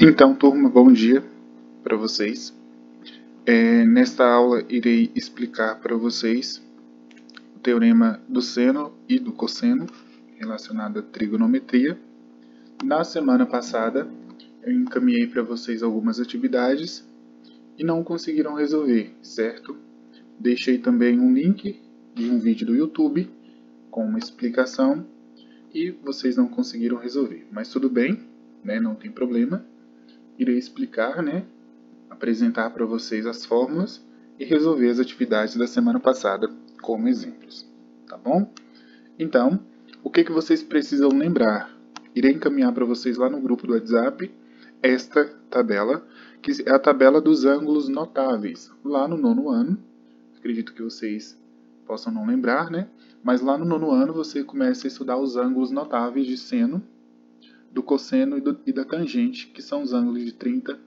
Então, turma, bom dia para vocês. Nesta aula, irei explicar para vocês o teorema do seno e do cosseno relacionado à trigonometria. Na semana passada, eu encaminhei para vocês algumas atividades e não conseguiram resolver, certo? Deixei também um link de um vídeo do YouTube com uma explicação e vocês não conseguiram resolver. Mas tudo bem, né? Não tem problema. Irei explicar, né? Apresentar para vocês as fórmulas e resolver as atividades da semana passada como exemplos, tá bom? Então, o que vocês precisam lembrar? Irei encaminhar para vocês lá no grupo do WhatsApp esta tabela, que é a tabela dos ângulos notáveis, lá no nono ano. Acredito que vocês possam não lembrar, né? Mas lá no nono ano você começa a estudar os ângulos notáveis de seno, do cosseno e da tangente, que são os ângulos de 30,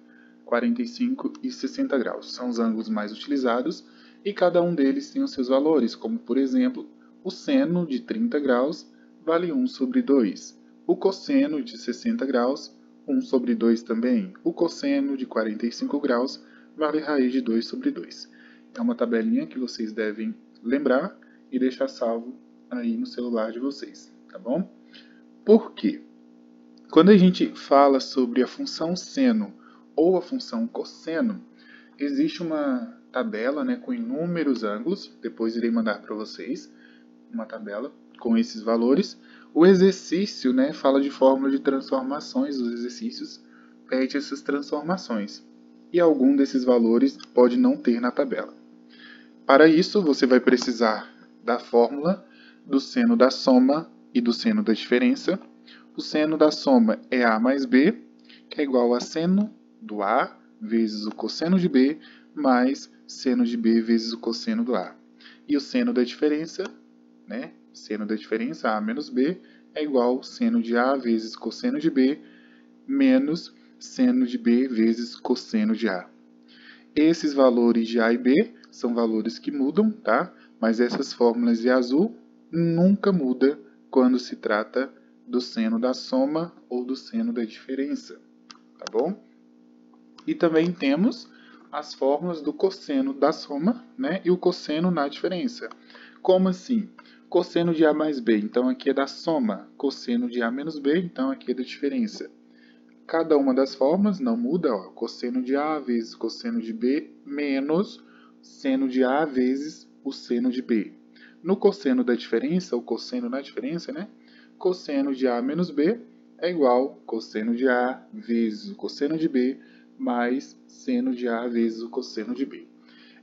45 e 60 graus. São os ângulos mais utilizados e cada um deles tem os seus valores, como por exemplo, o seno de 30 graus vale 1 sobre 2. O cosseno de 60 graus, 1 sobre 2 também. O cosseno de 45 graus vale raiz de 2 sobre 2. É uma tabelinha que vocês devem lembrar e deixar salvo aí no celular de vocês, tá bom? Por quê? Quando a gente fala sobre a função seno ou a função cosseno, existe uma tabela, né, com inúmeros ângulos. Depois irei mandar para vocês uma tabela com esses valores. O exercício, né, fala de fórmula de transformações. Os exercícios pedem essas transformações. E algum desses valores pode não ter na tabela. Para isso, você vai precisar da fórmula do seno da soma e do seno da diferença. O seno da soma é A mais B, que é igual a seno do A vezes o cosseno de B, mais seno de B vezes o cosseno do A. E o seno da diferença, né? Seno da diferença, A menos B, é igual ao seno de A vezes cosseno de B, menos seno de B vezes cosseno de A. Esses valores de A e B são valores que mudam, tá? Mas essas fórmulas de azul nunca mudam quando se trata do seno da soma ou do seno da diferença, tá bom? E também temos as fórmulas do cosseno da soma, né, e o cosseno na diferença. Como assim? Cosseno de A mais B, então aqui é da soma. Cosseno de A menos B, então aqui é da diferença. Cada uma das fórmulas não muda, ó. Cosseno de A vezes cosseno de B menos seno de A vezes o seno de B. No cosseno da diferença, o cosseno na diferença, né? Cosseno de A menos B é igual a cosseno de A vezes o cosseno de B mais seno de A vezes o cosseno de B.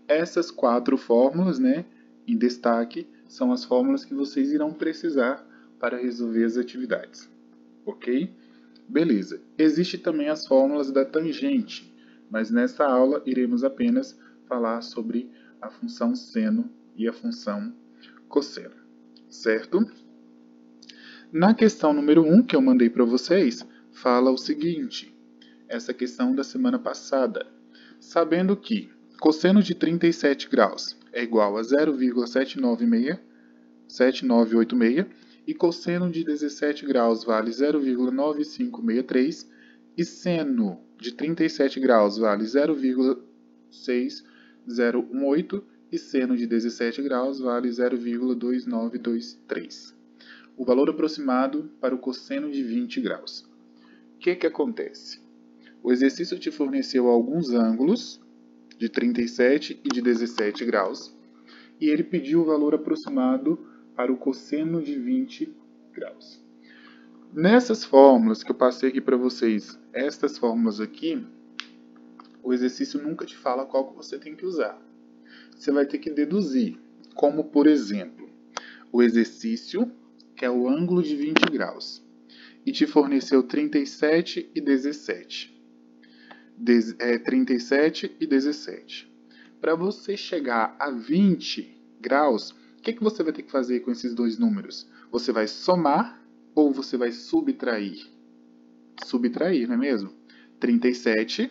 Essas quatro fórmulas, né, em destaque, são as fórmulas que vocês irão precisar para resolver as atividades, ok? Beleza. Existem também as fórmulas da tangente, mas nessa aula iremos apenas falar sobre a função seno e a função cosseno, certo? Na questão número 1 que eu mandei para vocês, fala o seguinte, essa questão da semana passada. Sabendo que cosseno de 37 graus é igual a 0,7986 e cosseno de 17 graus vale 0,9563 e seno de 37 graus vale 0,6018 e seno de 17 graus vale 0,2923. O valor aproximado para o cosseno de 20 graus. O que acontece? O exercício te forneceu alguns ângulos de 37 e de 17 graus e ele pediu o valor aproximado para o cosseno de 20 graus. Nessas fórmulas que eu passei aqui para vocês, estas fórmulas aqui, o exercício nunca te fala qual que você tem que usar. Você vai ter que deduzir, como por exemplo, o exercício, que é o ângulo de 20 graus, e te forneceu 37 e 17. 37 e 17. Para você chegar a 20 graus, o que você vai ter que fazer com esses dois números? Você vai somar ou você vai subtrair? Subtrair, não é mesmo? 37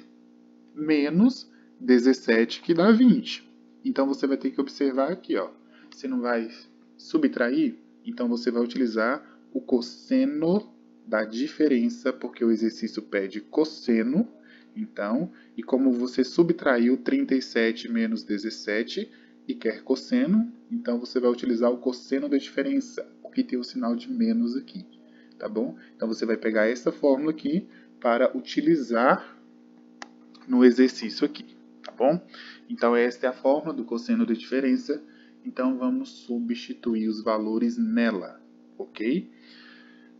menos 17, que dá 20. Então, você vai ter que observar aqui, ó. Você não vai subtrair, então você vai utilizar o cosseno da diferença, porque o exercício pede cosseno. Então, e como você subtraiu 37 menos 17 e quer cosseno, então você vai utilizar o cosseno da diferença, que tem o sinal de menos aqui, tá bom? Então você vai pegar essa fórmula aqui para utilizar no exercício aqui, tá bom? Então esta é a fórmula do cosseno da diferença, então vamos substituir os valores nela, ok?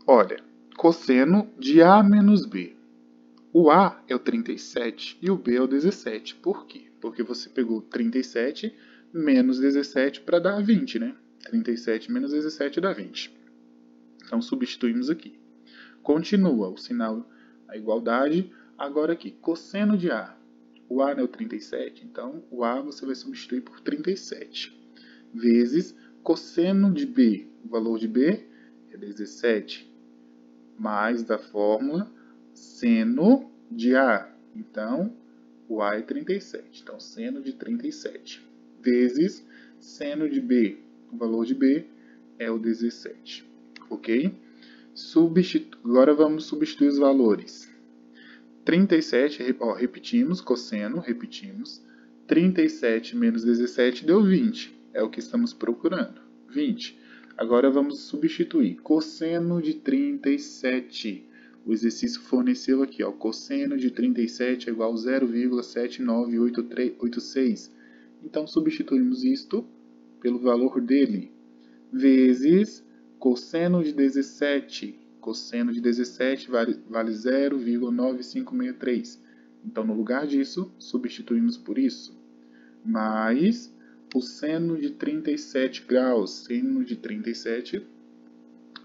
Olha, cosseno de A menos B. O A é o 37 e o B é o 17. Por quê? Porque você pegou 37 menos 17 para dar 20, né? 37 menos 17 dá 20. Então substituímos aqui. Continua o sinal, a igualdade. Agora aqui, cosseno de A. O A é o 37, então o A você vai substituir por 37. Vezes cosseno de B. O valor de B é 17. Mais da fórmula seno de A. Então, o A é 37. Então, seno de 37. Vezes seno de B. O valor de B é o 17. Ok? Agora vamos substituir os valores. 37, repetimos, cosseno, repetimos. 37 menos 17 deu 20. É o que estamos procurando. 20. Agora vamos substituir. Cosseno de 37. O exercício forneceu aqui, ó, cosseno de 37 é igual a 0,798386. Então, substituímos isto pelo valor dele, vezes cosseno de 17. Cosseno de 17 vale 0,9563. Então, no lugar disso, substituímos por isso. Mais o seno de 37 graus. Seno de 37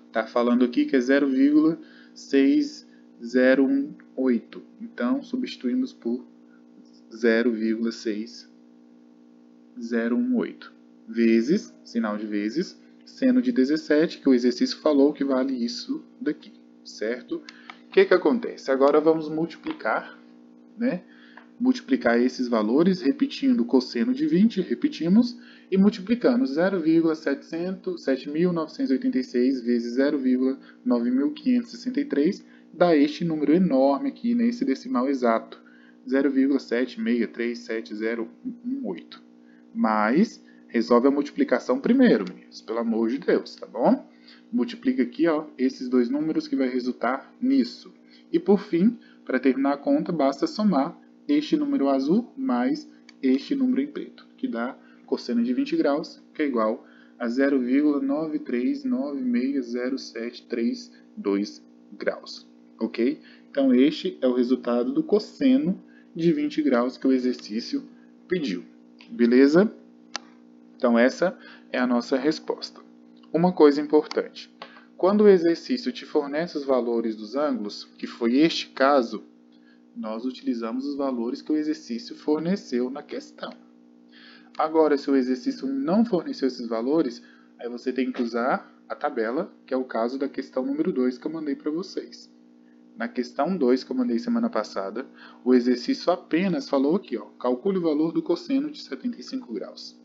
está falando aqui que é 0,6018. Então, substituímos por 0,6018. Vezes, sinal de vezes, seno de 17, que o exercício falou que vale isso daqui, certo? O que acontece? Agora vamos multiplicar, né? Multiplicar esses valores, repetindo o cosseno de 20, repetimos, e multiplicando 0,7.986 vezes 0,9563, dá este número enorme aqui, nesse decimal exato, 0,763718. Mas, resolve a multiplicação primeiro, meninos, pelo amor de Deus, tá bom? Multiplica aqui, ó, esses dois números que vai resultar nisso. E por fim, para terminar a conta, basta somar este número azul mais este número em preto, que dá cosseno de 20 graus, que é igual a 0,9396073 graus, ok? Então este é o resultado do cosseno de 20 graus que o exercício pediu, beleza? Então essa é a nossa resposta. Uma coisa importante, quando o exercício te fornece os valores dos ângulos, que foi este caso, nós utilizamos os valores que o exercício forneceu na questão. Agora, se o exercício não forneceu esses valores, aí você tem que usar a tabela, que é o caso da questão número 2 que eu mandei para vocês. Na questão 2 que eu mandei semana passada, o exercício apenas falou aqui, ó, calcule o valor do cosseno de 75 graus.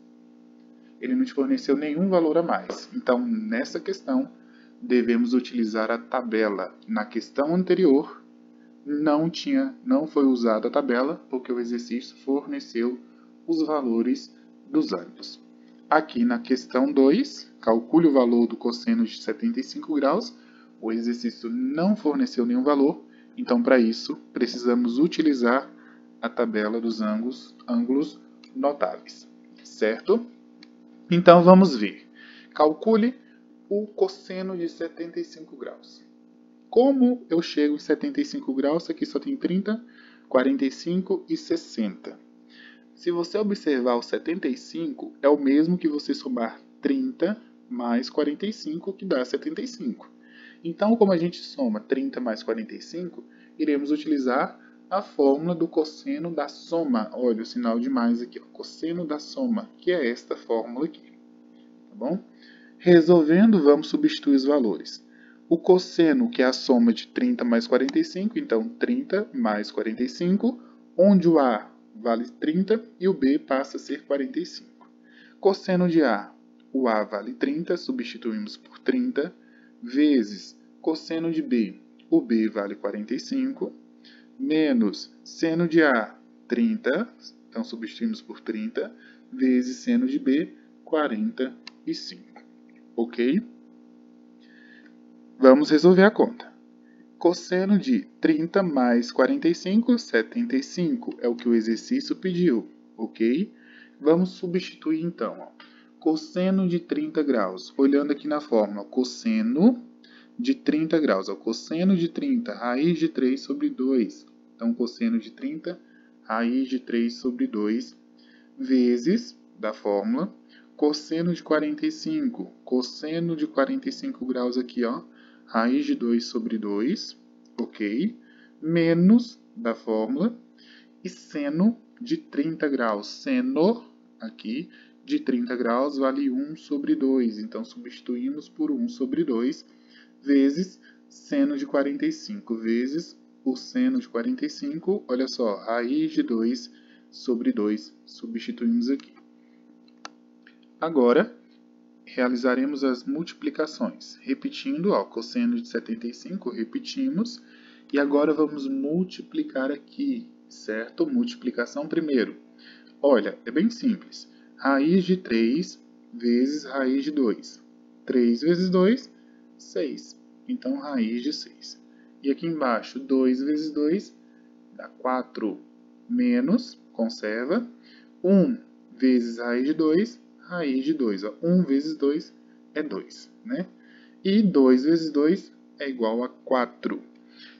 Ele não te forneceu nenhum valor a mais. Então, nessa questão, devemos utilizar a tabela. Na questão anterior, não foi usada a tabela, porque o exercício forneceu os valores dos ângulos. Aqui na questão 2, calcule o valor do cosseno de 75 graus. O exercício não forneceu nenhum valor, então para isso precisamos utilizar a tabela dos ângulos notáveis, certo? Então vamos ver. Calcule o cosseno de 75 graus. Como eu chego em 75 graus? Aqui só tem 30, 45 e 60. Se você observar o 75, é o mesmo que você somar 30 mais 45, que dá 75. Então, como a gente soma 30 mais 45, iremos utilizar a fórmula do cosseno da soma. Olha o sinal de mais aqui, ó, cosseno da soma, que é esta fórmula aqui. Tá bom? Resolvendo, vamos substituir os valores. O cosseno, que é a soma de 30 mais 45, então 30 mais 45, onde o A vale 30 e o B passa a ser 45. Cosseno de A, o A vale 30, substituímos por 30, vezes cosseno de B. o B vale 45, menos seno de A, 30, então substituímos por 30, vezes seno de B, 45, ok? Vamos resolver a conta. Cosseno de 30 mais 45, 75, é o que o exercício pediu, ok? Vamos substituir então, ó. Cosseno de 30 graus, olhando aqui na fórmula, cosseno de 30 graus, ó, cosseno de 30, raiz de 3 sobre 2, então cosseno de 30, raiz de 3 sobre 2, vezes, da fórmula, cosseno de 45, cosseno de 45 graus aqui, ó, raiz de 2 sobre 2, ok? Menos, da fórmula, e seno de 30 graus. Seno, aqui, de 30 graus vale 1 sobre 2. Então, substituímos por 1 sobre 2, vezes seno de 45, vezes o seno de 45, olha só, raiz de 2 sobre 2, substituímos aqui. Agora, realizaremos as multiplicações. Repetindo, ó, cosseno de 75, repetimos. E agora vamos multiplicar aqui, certo? Multiplicação primeiro. Olha, é bem simples. Raiz de 3 vezes raiz de 2. 3 vezes 2, 6. Então, raiz de 6. E aqui embaixo, 2 vezes 2 dá 4. Menos, conserva. 1 vezes raiz de 2, raiz de 2. Ó. 1 vezes 2 é 2, né? E 2 vezes 2 é igual a 4.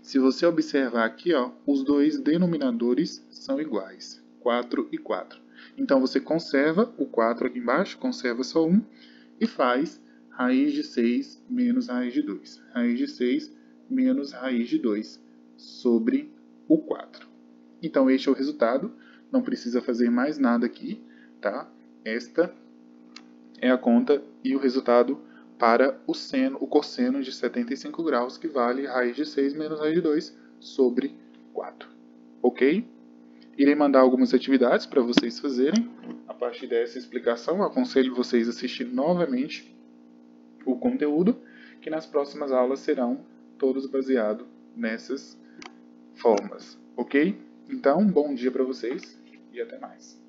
Se você observar aqui, ó, os dois denominadores são iguais, 4 e 4. Então, você conserva o 4 aqui embaixo, conserva só 1, e faz raiz de 6 menos raiz de 2. Raiz de 6 menos raiz de 2 sobre o 4. Então, este é o resultado. Não precisa fazer mais nada aqui, tá? Esta é a conta e o resultado para o cosseno de 75 graus, que vale raiz de 6 menos raiz de 2 sobre 4. Ok? Irei mandar algumas atividades para vocês fazerem. A partir dessa explicação, aconselho vocês a assistir novamente o conteúdo, que nas próximas aulas serão todos baseados nessas formas. Ok? Então, bom dia para vocês e até mais.